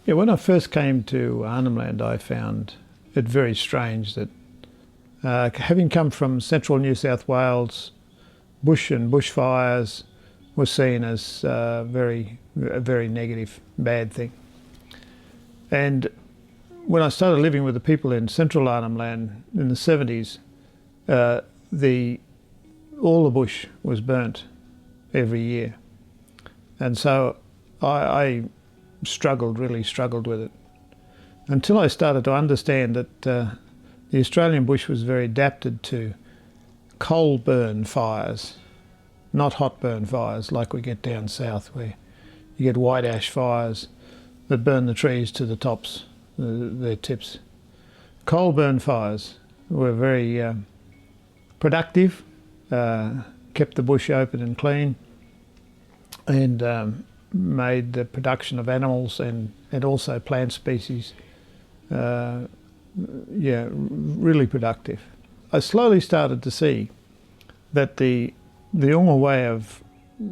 Yeah, when I first came to Arnhem Land, I found it very strange that having come from central New South Wales, bush and bushfires were seen as a very negative, bad thing. And when I started living with the people in central Arnhem Land in the 70s, all the bush was burnt every year. And so I really struggled with it, until I started to understand that the Australian bush was very adapted to coal burn fires, not hot burn fires like we get down south, where you get white ash fires that burn the trees to the tops, their tips. Coal burn fires were very productive, kept the bush open and clean, and made the production of animals and also plant species really productive. I slowly started to see that the Yolngu way of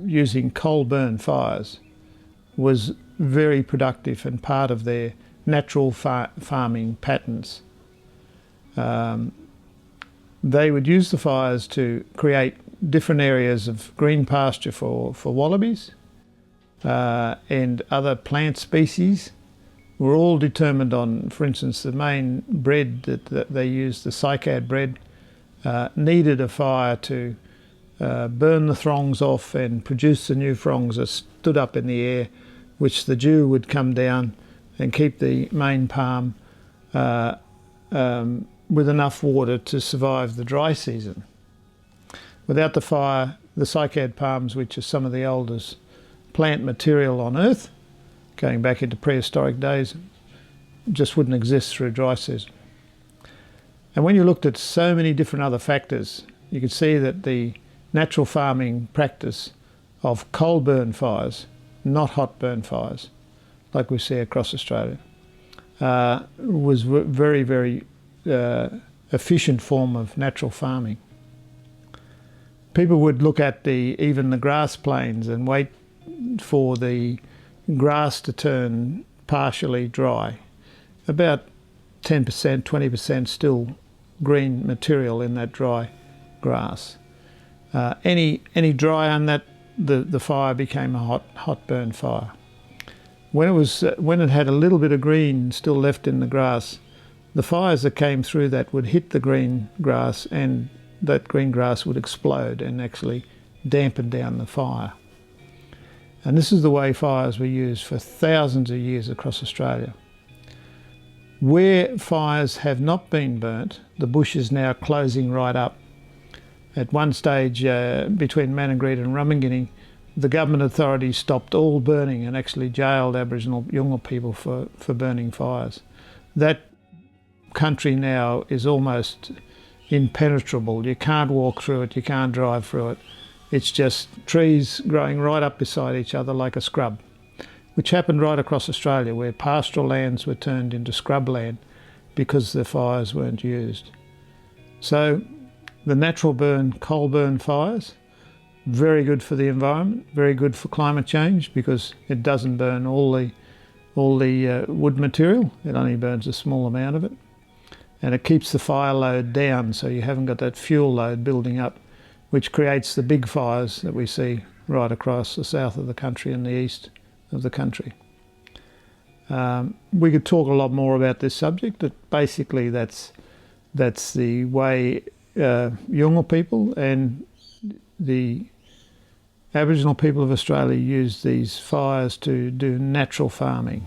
using coal burn fires was very productive and part of their natural farming patterns. They would use the fires to create different areas of green pasture for wallabies, and other plant species were all determined on, for instance, the main bread that they used, the cycad bread, needed a fire to burn the throngs off and produce the new throngs that stood up in the air, which the dew would come down and keep the main palm with enough water to survive the dry season. Without the fire, the cycad palms, which are some of the oldest plant material on Earth, going back into prehistoric days, just wouldn't exist through dry season. And when you looked at so many different other factors, you could see that the natural farming practice of coal burn fires, not hot burn fires, like we see across Australia, was very efficient form of natural farming. People would look at even the grass plains and wait for the grass to turn partially dry. About 10%, 20% still green material in that dry grass. Any dry on that, the fire became a hot burn fire. When it had a little bit of green still left in the grass, the fires that came through that would hit the green grass, and that green grass would explode and actually dampen down the fire. And this is the way fires were used for thousands of years across Australia. Where fires have not been burnt, the bush is now closing right up. At one stage between Manningrida and Rumminginning, the government authorities stopped all burning and actually jailed Aboriginal Yolngu people for burning fires. That country now is almost impenetrable. You can't walk through it, you can't drive through it. It's just trees growing right up beside each other like a scrub, which happened right across Australia, where pastoral lands were turned into scrubland because the fires weren't used. So the natural burn, coal burn fires, very good for the environment, very good for climate change, because it doesn't burn all the wood material. It only burns a small amount of it. And it keeps the fire load down, so you haven't got that fuel load building up, which creates the big fires that we see right across the south of the country and the east of the country. We could talk a lot more about this subject, but basically that's the way Yolngu people and the Aboriginal people of Australia use these fires to do natural farming.